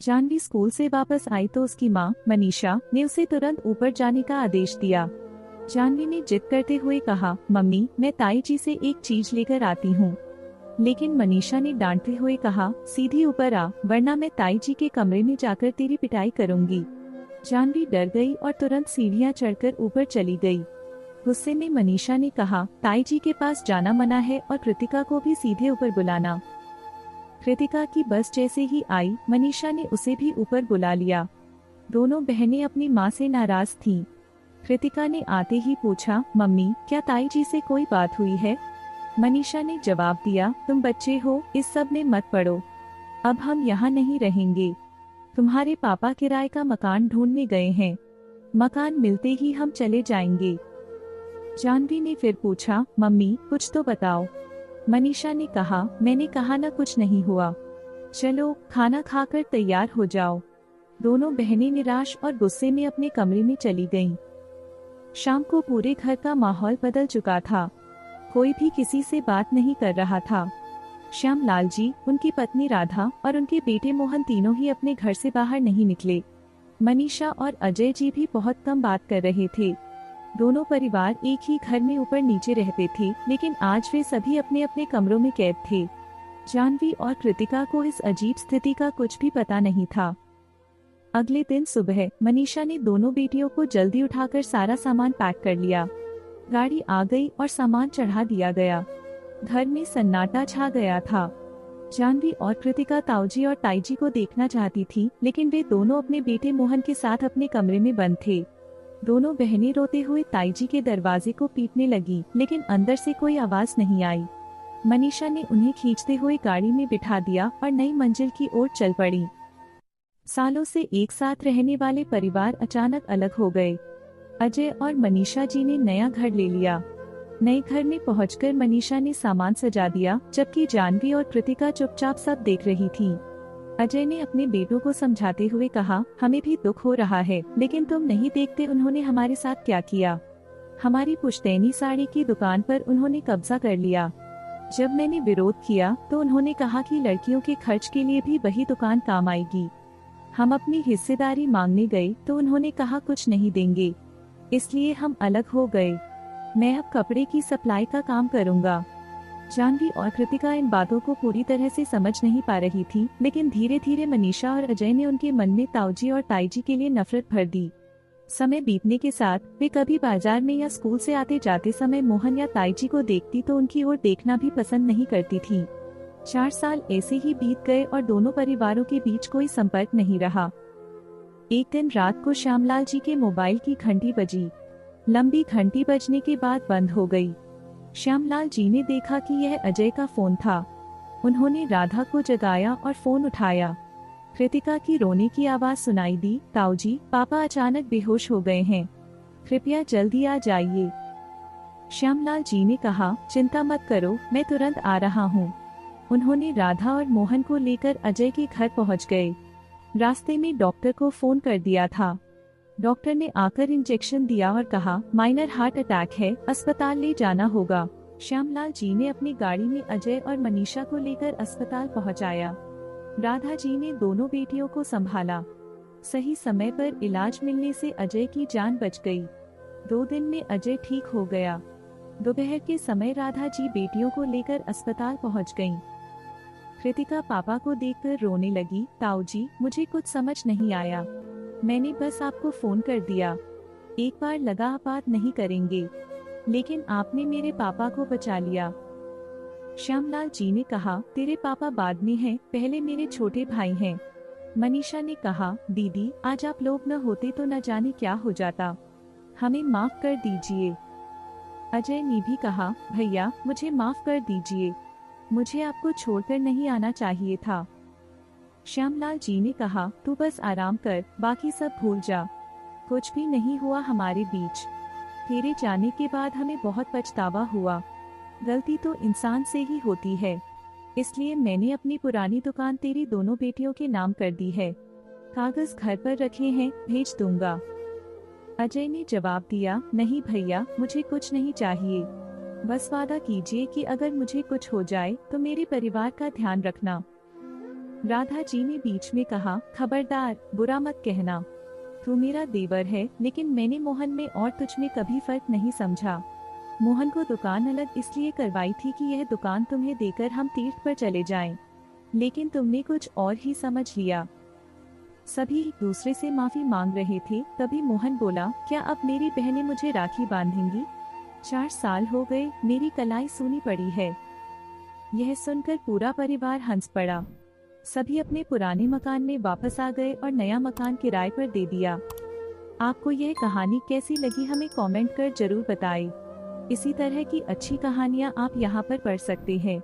Janvi school से वापस आई तो उसकी माँ मनीषा ने उसे तुरंत ऊपर जाने का आदेश दिया। जानवी ने जिद करते हुए कहा, मम्मी मैं ताई जी से एक चीज लेकर आती हूँ। लेकिन मनीषा ने डांटते हुए कहा, सीधी ऊपर आ, वरना मैं ताई जी के कमरे में जाकर तेरी पिटाई करूंगी। जानवी डर गई और तुरंत सीढ़ियाँ चढ़कर ऊपर चली गई। गुस्से में मनीषा ने कहा, ताई जी के पास जाना मना है और कृतिका को भी सीधे ऊपर बुलाना। कृतिका की बस जैसे ही आई, मनीषा ने उसे भी ऊपर बुला लिया। दोनों बहनें अपनी माँ से नाराज थीं। कृतिका ने आते ही पूछा, मम्मी क्या ताई जी से कोई बात हुई है? मनीषा ने जवाब दिया, तुम बच्चे हो, इस सब में मत पड़ो। अब हम यहाँ नहीं रहेंगे। तुम्हारे पापा किराए का मकान ढूंढने गए हैं। मकान मिलते ही हम चले जाएंगे। जानवी ने फिर पूछा, मम्मी कुछ तो बताओ। मनीषा ने कहा, मैंने कहा ना कुछ नहीं हुआ। चलो खाना खाकर तैयार हो जाओ। दोनों बहनें निराश और गुस्से में अपने कमरे में चली गईं। शाम को पूरे घर का माहौल बदल चुका था। कोई भी किसी से बात नहीं कर रहा था। श्यामलाल जी, उनकी पत्नी राधा और उनके बेटे मोहन तीनों ही अपने घर से बाहर नहीं निकले। मनीषा और अजय जी भी बहुत कम बात कर रहे थे। दोनों परिवार एक ही घर में ऊपर नीचे रहते थे, लेकिन आज वे सभी अपने अपने कमरों में कैद थे। जानवी और कृतिका को इस अजीब स्थिति का कुछ भी पता नहीं था। अगले दिन सुबह मनीषा ने दोनों बेटियों को जल्दी उठाकर सारा सामान पैक कर लिया। गाड़ी आ गई और सामान चढ़ा दिया गया। घर में सन्नाटा छा गया था। जानवी और कृतिका ताऊजी और ताईजी को देखना चाहती थी, लेकिन वे दोनों अपने बेटे मोहन के साथ अपने कमरे में बंद थे। दोनों बहनें रोते हुए ताईजी के दरवाजे को पीटने लगी, लेकिन अंदर से कोई आवाज नहीं आई। मनीषा ने उन्हें खींचते हुए गाड़ी में बिठा दिया और नई मंजिल की ओर चल पड़ी। सालों से एक साथ रहने वाले परिवार अचानक अलग हो गए। अजय और मनीषा जी ने नया घर ले लिया। नए घर में पहुंचकर मनीषा ने सामान सजा दिया, जबकि जानवी और कृतिका चुपचाप सब देख रही थीं। अजय ने अपने बेटों को समझाते हुए कहा, हमें भी दुख हो रहा है, लेकिन तुम नहीं देखते उन्होंने हमारे साथ क्या किया। हमारी पुश्तैनी साड़ी की दुकान पर उन्होंने कब्जा कर लिया। जब मैंने विरोध किया तो उन्होंने कहा कि लड़कियों के खर्च के लिए भी वही दुकान काम आएगी। हम अपनी हिस्सेदारी मांगने गए तो उन्होंने कहा कुछ नहीं देंगे, इसलिए हम अलग हो गए। मैं अब कपड़े की सप्लाई का काम करूंगा। जानवी और कृतिका इन बातों को पूरी तरह से समझ नहीं पा रही थी, लेकिन धीरे धीरे मनीषा और अजय ने उनके मन में ताऊजी और ताईजी के लिए नफरत भर दी। समय बीतने के साथ वे कभी बाजार में या स्कूल से आते जाते समय मोहन या ताईजी को देखती तो उनकी ओर देखना भी पसंद नहीं करती थी। 4 साल ऐसे ही बीत गए और दोनों परिवारों के बीच कोई संपर्क नहीं रहा। एक दिन रात को श्यामलाल जी के मोबाइल की घंटी बजी। लंबी घंटी बजने के बाद बंद हो गई। श्यामलाल जी ने देखा कि यह अजय का फोन था। उन्होंने राधा को जगाया और फोन उठाया। कृतिका की रोने की आवाज सुनाई दी, ताऊजी, पापा अचानक बेहोश हो गए हैं, कृपया जल्दी आ जाइए। श्यामलाल जी ने कहा, चिंता मत करो, मैं तुरंत आ रहा हूँ। उन्होंने राधा और मोहन को लेकर अजय के घर पहुँच गए। रास्ते में डॉक्टर को फोन कर दिया था। डॉक्टर ने आकर इंजेक्शन दिया और कहा, माइनर हार्ट अटैक है, अस्पताल ले जाना होगा। श्यामलाल जी ने अपनी गाड़ी में अजय और मनीषा को लेकर अस्पताल पहुंचाया। राधा जी ने दोनों बेटियों को संभाला। सही समय पर इलाज मिलने से अजय की जान बच गई। 2 दिन में अजय ठीक हो गया। दोपहर के समय राधा जी बेटियों को लेकर अस्पताल पहुंच गईं। कृतिका पापा को देखकर रोने लगी, ताऊजी, मुझे कुछ समझ नहीं आया। मैंने बस आपको फोन कर दिया। एक बार लगा आप बात नहीं करेंगे, लेकिन आपने मेरे पापा को बचा लिया। श्यामलाल जी ने कहा, तेरे पापा बाद में हैं, पहले मेरे छोटे भाई हैं। मनीषा ने कहा, दीदी, आज आप लोग न होते तो न जाने क्या हो जाता। हमें माफ कर दीजिए। अजय ने भी कहा, भैया मुझे माफ कर दीजिए, मुझे आपको छोड़कर नहीं आना चाहिए था। श्यामलाल जी ने कहा, तू बस आराम कर, बाकी सब भूल जा। कुछ भी नहीं हुआ हमारे बीच। तेरे जाने के बाद हमें बहुत पछतावा हुआ। गलती तो इंसान से ही होती है, इसलिए मैंने अपनी पुरानी दुकान तेरी दोनों बेटियों के नाम कर दी है। कागज घर पर रखे हैं, भेज दूंगा। अजय ने जवाब दिया, नहीं भैया, मुझे कुछ नहीं चाहिए। बस वादा कीजिए कि अगर मुझे कुछ हो जाए तो मेरे परिवार का ध्यान रखना। राधा जी ने बीच में कहा, खबरदार, बुरा मत कहना। तू मेरा देवर है, लेकिन मैंने मोहन में और तुझ में कभी फर्क नहीं समझा। मोहन को दुकान अलग इसलिए करवाई थी कि यह दुकान तुम्हें देकर हम तीर्थ पर चले जाएं। लेकिन तुमने कुछ और ही समझ लिया। सभी एक दूसरे से माफी मांग रहे थे, तभी मोहन बोला, क्या अब मेरी बहनें मुझे राखी बांधेंगी? 4 साल हो गए, मेरी कलाई सूनी पड़ी है। यह सुनकर पूरा परिवार हंस पड़ा। सभी अपने पुराने मकान में वापस आ गए और नया मकान किराए पर दे दिया। आपको यह कहानी कैसी लगी हमें कमेंट कर जरूर बताएं। इसी तरह की अच्छी कहानियाँ आप यहाँ पर पढ़ सकते हैं।